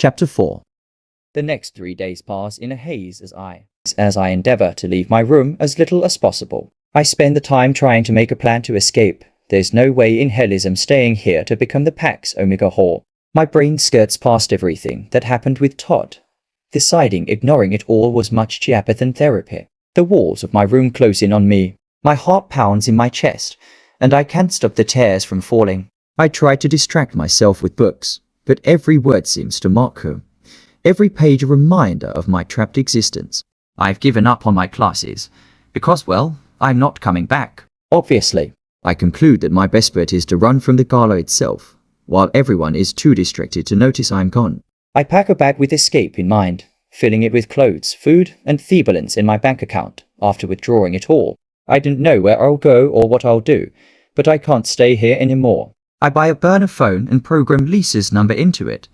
Chapter 4. The next 3 days pass in a haze as I endeavor to leave my room as little as possible. I spend the time trying to make a plan to escape. There's no way in hellism staying here to become the Pax Omega whore. My brain skirts past everything that happened with Todd, deciding ignoring it all was much cheaper than therapy. The walls of my room close in on me. My heart pounds in my chest, and I can't stop the tears from falling. I try to distract myself with books, but every word seems to mark her. Every page a reminder of my trapped existence. I've given up on my classes, because, well, I'm not coming back. Obviously, I conclude that my best bet is to run from the gala itself, while everyone is too distracted to notice I'm gone. I pack a bag with escape in mind, filling it with clothes, food, and the balance in my bank account. After withdrawing it all, I don't know where I'll go or what I'll do, but I can't stay here anymore. I buy a burner phone and program Lisa's number into it,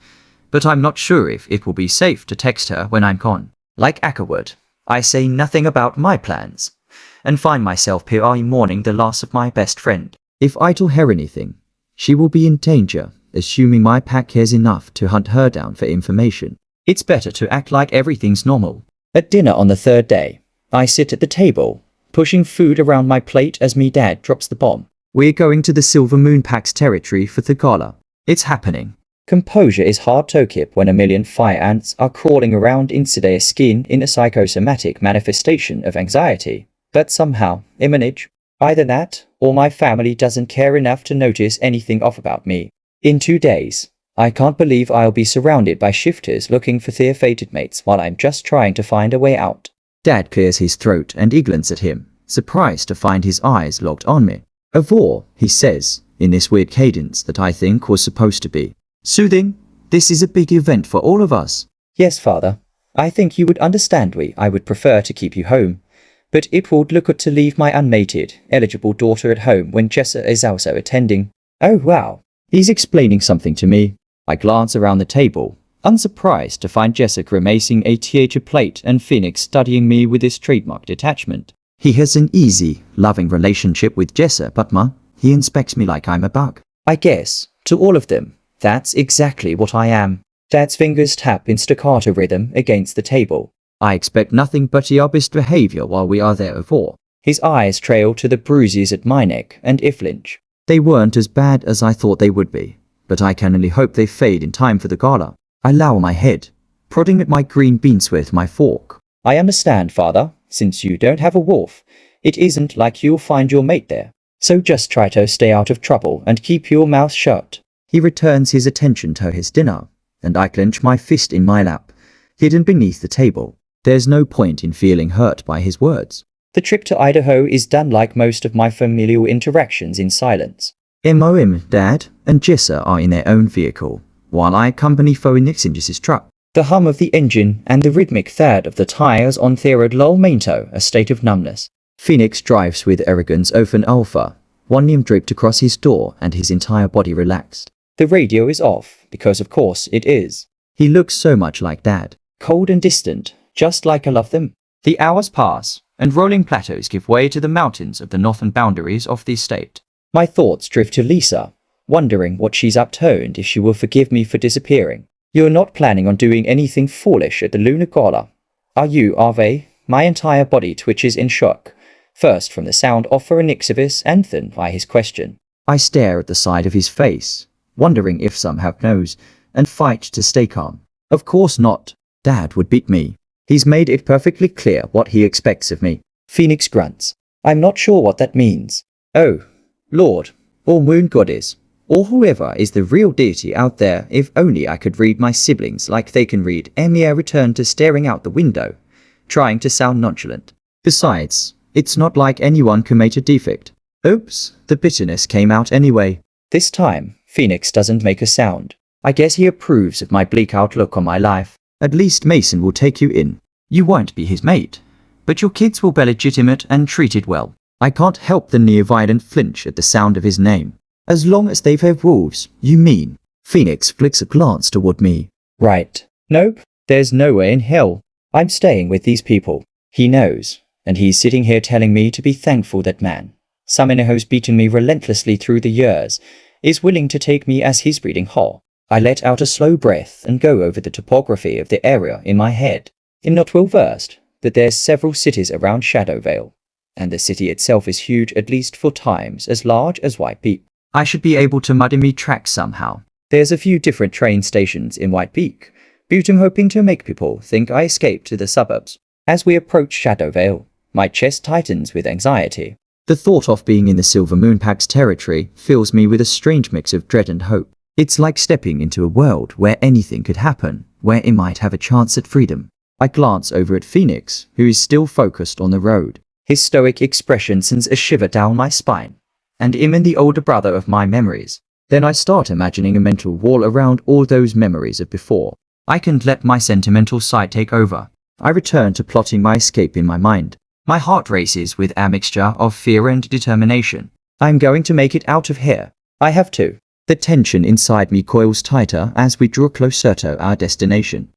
but I'm not sure if it will be safe to text her when I'm gone. Like Ackerwood, I say nothing about my plans, and find myself mourning the loss of my best friend. If I tell her anything, she will be in danger, assuming my pack cares enough to hunt her down for information. It's better to act like everything's normal. At dinner on the third day, I sit at the table, pushing food around my plate as me dad drops the bomb. We're going to the Silver Moon Pack's territory for the gala. It's happening. Composure is hard to keep when a million fire ants are crawling around inside their skin in a psychosomatic manifestation of anxiety. But somehow, I manage. Either that, or my family doesn't care enough to notice anything off about me. In 2 days, I can't believe I'll be surrounded by shifters looking for their fated mates while I'm just trying to find a way out. Dad clears his throat and I glance at him, surprised to find his eyes locked on me. Avor, he says, in this weird cadence that I think was supposed to be soothing. This is a big event for all of us. Yes, father. I think you would understand I would prefer to keep you home, but it would look good to leave my unmated, eligible daughter at home when Jessa is also attending. Oh wow. He's explaining something to me. I glance around the table, unsurprised to find Jessa grimacing a theatre plate and Phoenix studying me with his trademark detachment. He has an easy, loving relationship with Jessa, but he inspects me like I'm a bug. I guess, to all of them, that's exactly what I am. Dad's fingers tap in staccato rhythm against the table. I expect nothing but your best behavior while we are there Avor. His eyes trail to the bruises at my neck and I flinch. They weren't as bad as I thought they would be, but I can only hope they fade in time for the gala. I lower my head, prodding at my green beans with my fork. I understand, father. Since you don't have a wolf, it isn't like you'll find your mate there. So just try to stay out of trouble and keep your mouth shut. He returns his attention to his dinner, and I clench my fist in my lap, hidden beneath the table. There's no point in feeling hurt by his words. The trip to Idaho is done like most of my familial interactions in silence. MOM, Dad, and Jessa are in their own vehicle, while I accompany Phoenix's truck. The hum of the engine and the rhythmic thud of the tires on the road lull me into a state of numbness. Phoenix drives with arrogance over an Alpha, one limb draped across his door and his entire body relaxed. The radio is off, because of course it is. He looks so much like Dad, cold and distant, just like I love them. The hours pass, and rolling plateaus give way to the mountains of the northern boundaries of the state. My thoughts drift to Lisa, wondering what she's up to and if she will forgive me for disappearing. You're not planning on doing anything foolish at the Lunar Gala, are you, Ava? My entire body twitches in shock, first from the sound of Phoenix's and then by his question. I stare at the side of his face, wondering if somehow knows, and fight to stay calm. Of course not. Dad would beat me. He's made it perfectly clear what he expects of me. Phoenix grunts. I'm not sure what that means. Oh, Lord, or Moon Goddess, or whoever is the real deity out there. If only I could read my siblings like they can read. Emir returned to staring out the window, trying to sound nonchalant. Besides, it's not like anyone commit a defect. Oops, the bitterness came out anyway. This time, Phoenix doesn't make a sound. I guess he approves of my bleak outlook on my life. At least Mason will take you in. You won't be his mate, but your kids will be legitimate and treated well. I can't help the near-violent flinch at the sound of his name. As long as they've had wolves, you mean? Phoenix flicks a glance toward me. Right. Nope. There's no way in hell. I'm staying with these people. He knows, and he's sitting here telling me to be thankful that man, someone who's beaten me relentlessly through the years, is willing to take me as his breeding whore. I let out a slow breath and go over the topography of the area in my head. I'm not well versed, but there's several cities around Shadowvale, and the city itself is huge, at least 4 times as large as White Peak. I should be able to muddy me tracks somehow. There's a few different train stations in White Peak, but I'm hoping to make people think I escaped to the suburbs. As we approach Shadowvale, my chest tightens with anxiety. The thought of being in the Silver Moonpack's territory fills me with a strange mix of dread and hope. It's like stepping into a world where anything could happen, where I might have a chance at freedom. I glance over at Phoenix, who is still focused on the road. His stoic expression sends a shiver down my spine. And I'm in the older brother of my memories. Then I start imagining a mental wall around all those memories of before. I can't let my sentimental side take over. I return to plotting my escape in my mind. My heart races with a mixture of fear and determination. I'm going to make it out of here. I have to. The tension inside me coils tighter as we draw closer to our destination.